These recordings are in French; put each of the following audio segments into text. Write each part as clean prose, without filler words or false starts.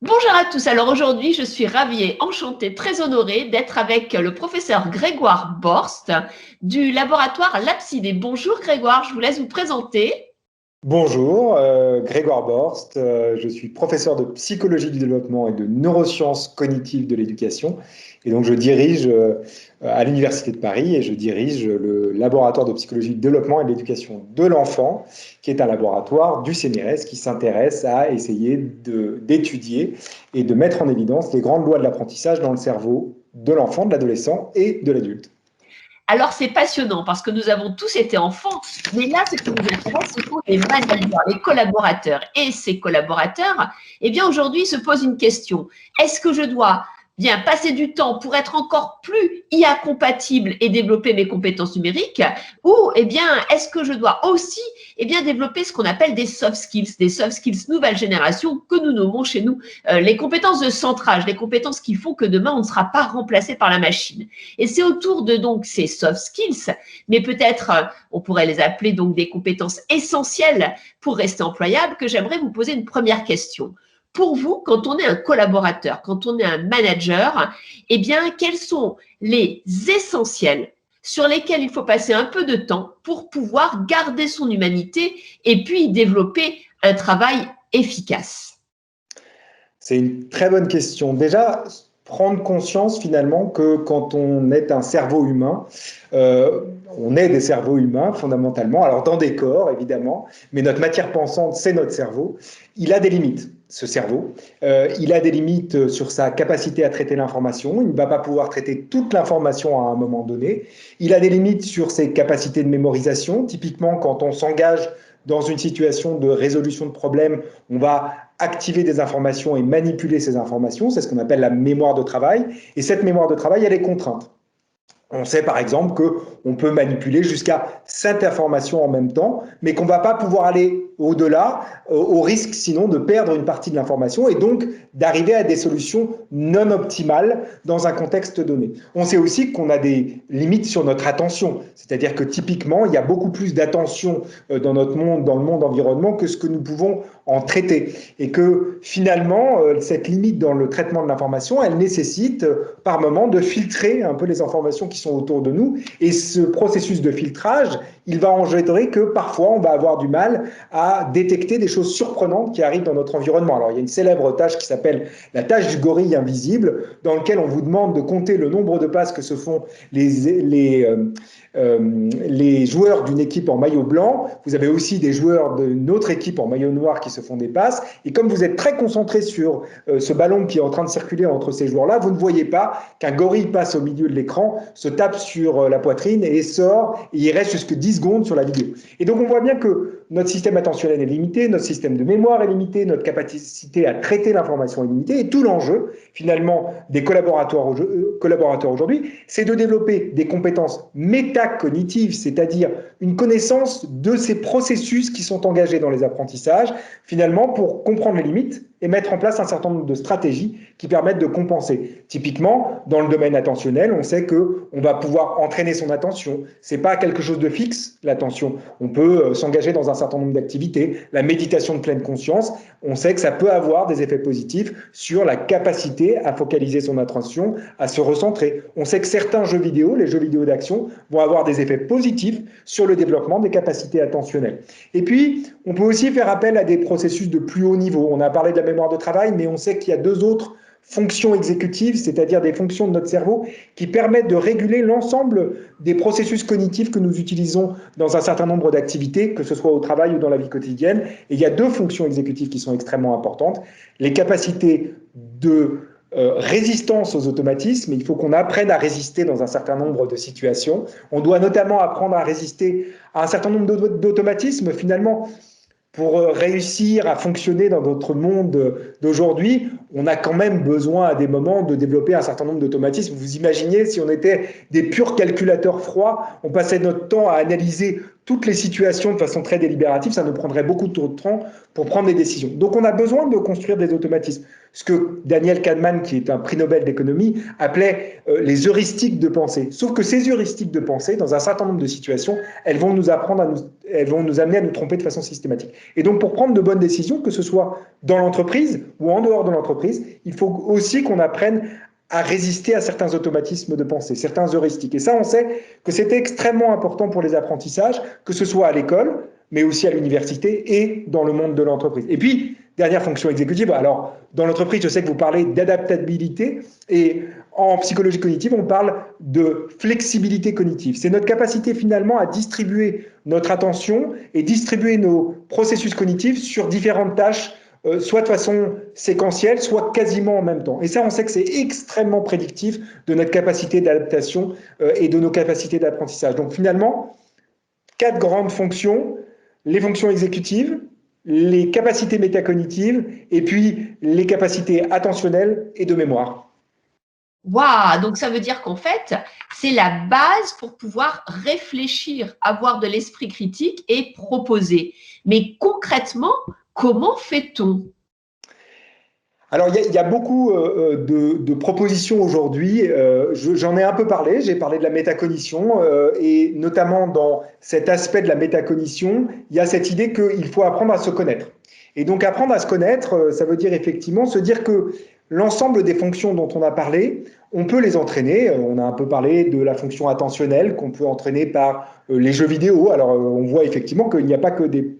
Bonjour à tous. Alors aujourd'hui, je suis ravie et enchantée, très honorée d'être avec le professeur Grégoire Borst du laboratoire Lapsidé. Bonjour Grégoire, je vous laisse vous présenter. Bonjour, Grégoire Borst, je suis professeur de psychologie du développement et de neurosciences cognitives de l'éducation. Et donc je dirige à l'Université de Paris et je dirige le laboratoire de psychologie du développement et de l'éducation de l'enfant, qui est un laboratoire du CNRS qui s'intéresse à essayer d'étudier et de mettre en évidence les grandes lois de l'apprentissage dans le cerveau de l'enfant, de l'adolescent et de l'adulte. Alors c'est passionnant parce que nous avons tous été enfants, mais là ce qui nous intéresse, ce sont les managers, les collaborateurs. Et ces collaborateurs, eh bien aujourd'hui se posent une question. Est-ce que je dois bien passer du temps pour être encore plus IA compatible et développer mes compétences numériques, ou eh bien est-ce que je dois aussi bien développer ce qu'on appelle des soft skills nouvelle génération que nous nommons chez nous les compétences de centrage, les compétences qui font que demain on ne sera pas remplacé par la machine. Et c'est autour de donc ces soft skills, mais peut-être on pourrait les appeler donc des compétences essentielles pour rester employable, que j'aimerais vous poser une première question. Pour vous, quand on est un collaborateur, quand on est un manager, eh bien, quels sont les essentiels sur lesquels il faut passer un peu de temps pour pouvoir garder son humanité et puis développer un travail efficace? C'est une très bonne question. Déjà, prendre conscience finalement que quand on est un cerveau humain, euh, on est des cerveaux humains fondamentalement, alors dans des corps évidemment, mais notre matière pensante, c'est notre cerveau. Il a des limites, ce cerveau. Il a des limites sur sa capacité à traiter l'information. Il ne va pas pouvoir traiter toute l'information à un moment donné. Il a des limites sur ses capacités de mémorisation. Typiquement, quand on s'engage dans une situation de résolution de problème, on va activer des informations et manipuler ces informations. C'est ce qu'on appelle la mémoire de travail. Et cette mémoire de travail, elle est contrainte. On sait par exemple qu'on peut manipuler jusqu'à 7 informations en même temps, mais qu'on ne va pas pouvoir aller au-delà, au risque sinon de perdre une partie de l'information et donc d'arriver à des solutions non optimales dans un contexte donné. On sait aussi qu'on a des limites sur notre attention, c'est-à-dire que typiquement, il y a beaucoup plus d'attention dans notre monde, dans le monde environnement, que ce que nous pouvons en traiter. Et que finalement, cette limite dans le traitement de l'information, elle nécessite par moment de filtrer un peu les informations qui sont autour de nous. Et ce processus de filtrage, il va engendrer que parfois on va avoir du mal à détecter des choses surprenantes qui arrivent dans notre environnement. Alors il y a une célèbre tâche qui s'appelle la tâche du gorille invisible, dans laquelle on vous demande de compter le nombre de passes que se font les joueurs d'une équipe en maillot blanc. Vous avez aussi des joueurs d'une autre équipe en maillot noir qui se font des passes. Et comme vous êtes très concentré sur ce ballon qui est en train de circuler entre ces joueurs-là, vous ne voyez pas qu'un gorille passe au milieu de l'écran, se tape sur la poitrine et sort, et il reste jusque 10 secondes sur la vidéo. Et donc on voit bien que notre système attentionnel est limité, notre système de mémoire est limité, notre capacité à traiter l'information est limitée, et tout l'enjeu, finalement, des collaborateurs aujourd'hui, c'est de développer des compétences métacognitives, c'est-à-dire une connaissance de ces processus qui sont engagés dans les apprentissages, finalement, pour comprendre les limites et mettre en place un certain nombre de stratégies qui permettent de compenser. Typiquement, dans le domaine attentionnel, on sait qu'on va pouvoir entraîner son attention. Ce n'est pas quelque chose de fixe, l'attention. On peut s'engager dans un certain nombre d'activités. La méditation de pleine conscience, on sait que ça peut avoir des effets positifs sur la capacité à focaliser son attention, à se recentrer. On sait que certains jeux vidéo, les jeux vidéo d'action, vont avoir des effets positifs sur le développement des capacités attentionnelles. Et puis, on peut aussi faire appel à des processus de plus haut niveau. On a parlé de la mémoire de travail, mais on sait qu'il y a deux autres fonctions exécutives, c'est-à-dire des fonctions de notre cerveau qui permettent de réguler l'ensemble des processus cognitifs que nous utilisons dans un certain nombre d'activités, que ce soit au travail ou dans la vie quotidienne. Et il y a deux fonctions exécutives qui sont extrêmement importantes. Les capacités de résistance aux automatismes. Il faut qu'on apprenne à résister dans un certain nombre de situations. On doit notamment apprendre à résister à un certain nombre d'automatismes. Finalement, pour réussir à fonctionner dans notre monde d'aujourd'hui, on a quand même besoin à des moments de développer un certain nombre d'automatismes. Vous imaginez si on était des purs calculateurs froids, on passait notre temps à analyser toutes les situations de façon très délibérative, ça nous prendrait beaucoup de temps pour prendre des décisions. Donc on a besoin de construire des automatismes. Ce que Daniel Kahneman, qui est un prix Nobel d'économie, appelait les heuristiques de pensée. Sauf que ces heuristiques de pensée, dans un certain nombre de situations, elles vont nous apprendre elles vont nous amener à nous tromper de façon systématique. Et donc, pour prendre de bonnes décisions, que ce soit dans l'entreprise ou en dehors de l'entreprise, il faut aussi qu'on apprenne à résister à certains automatismes de pensée, certains heuristiques. Et ça, on sait que c'est extrêmement important pour les apprentissages, que ce soit à l'école, mais aussi à l'université et dans le monde de l'entreprise. Et puis, dernière fonction exécutive, alors dans l'entreprise, je sais que vous parlez d'adaptabilité et en psychologie cognitive, on parle de flexibilité cognitive. C'est notre capacité finalement à distribuer notre attention et distribuer nos processus cognitifs sur différentes tâches, soit de façon séquentielle, soit quasiment en même temps. Et ça, on sait que c'est extrêmement prédictif de notre capacité d'adaptation et de nos capacités d'apprentissage. Donc finalement, 4 grandes fonctions, les fonctions exécutives, les capacités métacognitives et puis les capacités attentionnelles et de mémoire. Waouh, donc ça veut dire qu'en fait, c'est la base pour pouvoir réfléchir, avoir de l'esprit critique et proposer. Mais concrètement, comment fait-on? Alors, il y a beaucoup de propositions aujourd'hui. J'en ai un peu parlé, j'ai parlé de la métacognition et notamment dans cet aspect de la métacognition, il y a cette idée qu'il faut apprendre à se connaître. Et donc, apprendre à se connaître, ça veut dire effectivement se dire que l'ensemble des fonctions dont on a parlé, on peut les entraîner. On a un peu parlé de la fonction attentionnelle qu'on peut entraîner par les jeux vidéo. Alors, on voit effectivement qu'il n'y a pas que des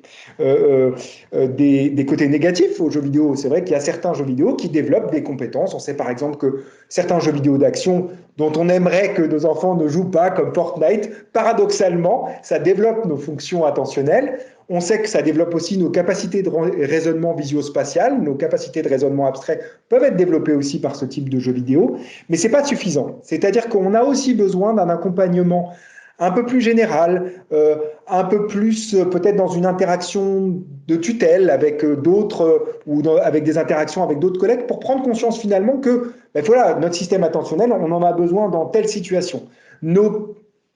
côtés négatifs aux jeux vidéo. C'est vrai qu'il y a certains jeux vidéo qui développent des compétences. On sait par exemple que certains jeux vidéo d'action dont on aimerait que nos enfants ne jouent pas, comme Fortnite, paradoxalement, ça développe nos fonctions attentionnelles. On sait que ça développe aussi nos capacités de raisonnement visio-spatial, nos capacités de raisonnement abstrait peuvent être développées aussi par ce type de jeux vidéo, mais ce n'est pas suffisant. C'est-à-dire qu'on a aussi besoin d'un accompagnement un peu plus général, un peu plus peut-être dans une interaction de tutelle avec d'autres ou avec des interactions avec d'autres collègues pour prendre conscience finalement que voilà, notre système attentionnel, on en a besoin dans telle situation.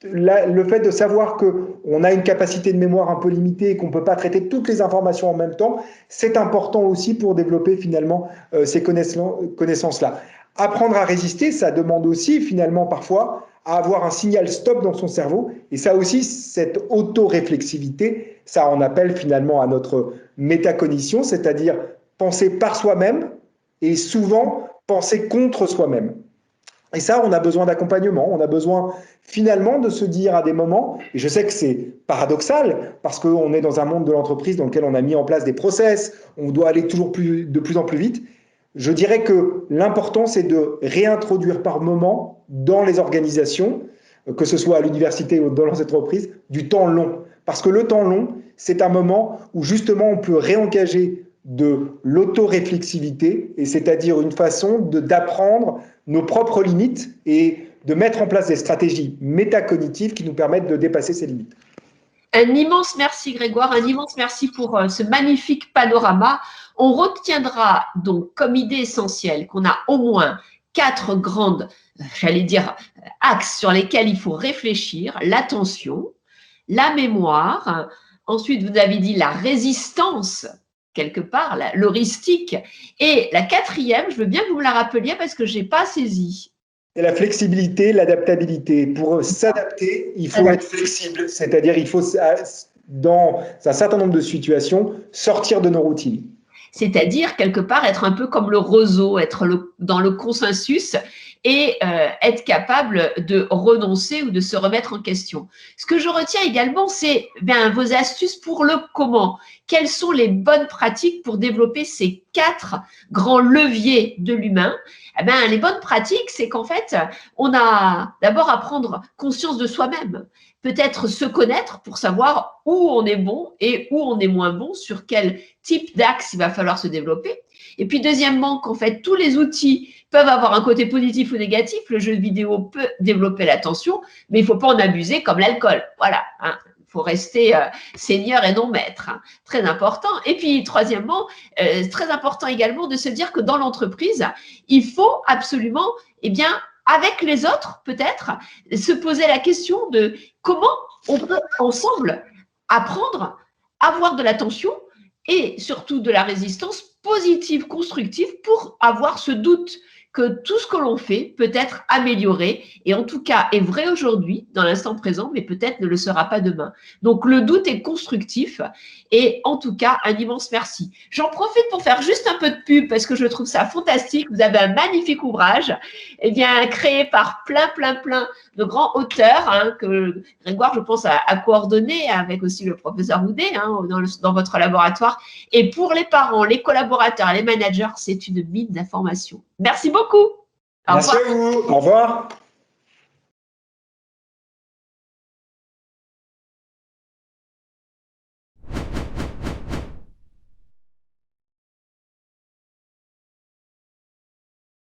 Le fait de savoir qu'on a une capacité de mémoire un peu limitée et qu'on ne peut pas traiter toutes les informations en même temps, c'est important aussi pour développer finalement ces connaissances-là. Apprendre à résister, ça demande aussi finalement parfois à avoir un signal stop dans son cerveau. Et ça aussi, cette auto-réflexivité, ça en appelle finalement à notre métacognition, c'est-à-dire penser par soi-même et souvent penser contre soi-même. Et ça, on a besoin d'accompagnement, on a besoin finalement de se dire à des moments, et je sais que c'est paradoxal, parce qu'on est dans un monde de l'entreprise dans lequel on a mis en place des process, on doit aller de plus en plus vite. Je dirais que l'important, c'est de réintroduire par moment dans les organisations, que ce soit à l'université ou dans les entreprises, du temps long. Parce que le temps long, c'est un moment où justement on peut réengager de l'autoréflexivité, et c'est-à-dire une façon d'apprendre nos propres limites et de mettre en place des stratégies métacognitives qui nous permettent de dépasser ces limites. Un immense merci Grégoire, un immense merci pour ce magnifique panorama. On retiendra donc comme idée essentielle qu'on a au moins 4 grandes, j'allais dire, axes sur lesquels il faut réfléchir: l'attention, la mémoire, ensuite vous avez dit la résistance, quelque part, l'heuristique, et la 4e, je veux bien que vous me la rappeliez parce que je n'ai pas saisi. C'est la flexibilité, l'adaptabilité. Pour s'adapter, il faut être flexible, c'est-à-dire il faut, dans un certain nombre de situations, sortir de nos routines. C'est-à-dire, quelque part, être un peu comme le roseau, être dans le consensus et être capable de renoncer ou de se remettre en question. Ce que je retiens également, c'est vos astuces pour le comment. Quelles sont les bonnes pratiques pour développer ces 4 grands leviers de l'humain? Les bonnes pratiques, c'est qu'en fait, on a d'abord à prendre conscience de soi-même. Peut-être se connaître pour savoir où on est bon et où on est moins bon, sur quel type d'axe il va falloir se développer. Et puis deuxièmement, qu'en fait, tous les outils peuvent avoir un côté positif ou négatif. Le jeu vidéo peut développer l'attention, mais il ne faut pas en abuser comme l'alcool. Voilà, hein. Il faut rester seigneur et non maître. Hein. Très important. Et puis, troisièmement, très important également de se dire que dans l'entreprise, il faut absolument, avec les autres, peut-être, se poser la question de comment on peut ensemble apprendre, avoir de l'attention et surtout de la résistance positive, constructive pour avoir ce doute que tout ce que l'on fait peut être amélioré et en tout cas est vrai aujourd'hui dans l'instant présent, mais peut-être ne le sera pas demain. Donc, le doute est constructif et en tout cas, un immense merci. J'en profite pour faire juste un peu de pub parce que je trouve ça fantastique. Vous avez un magnifique ouvrage, eh bien, créé par plein de grands auteurs que Grégoire, je pense, a coordonné avec aussi le professeur Houdet dans votre laboratoire. Et pour les parents, les collaborateurs, les managers, c'est une mine d'informations. Merci beaucoup. Merci à vous. Au revoir.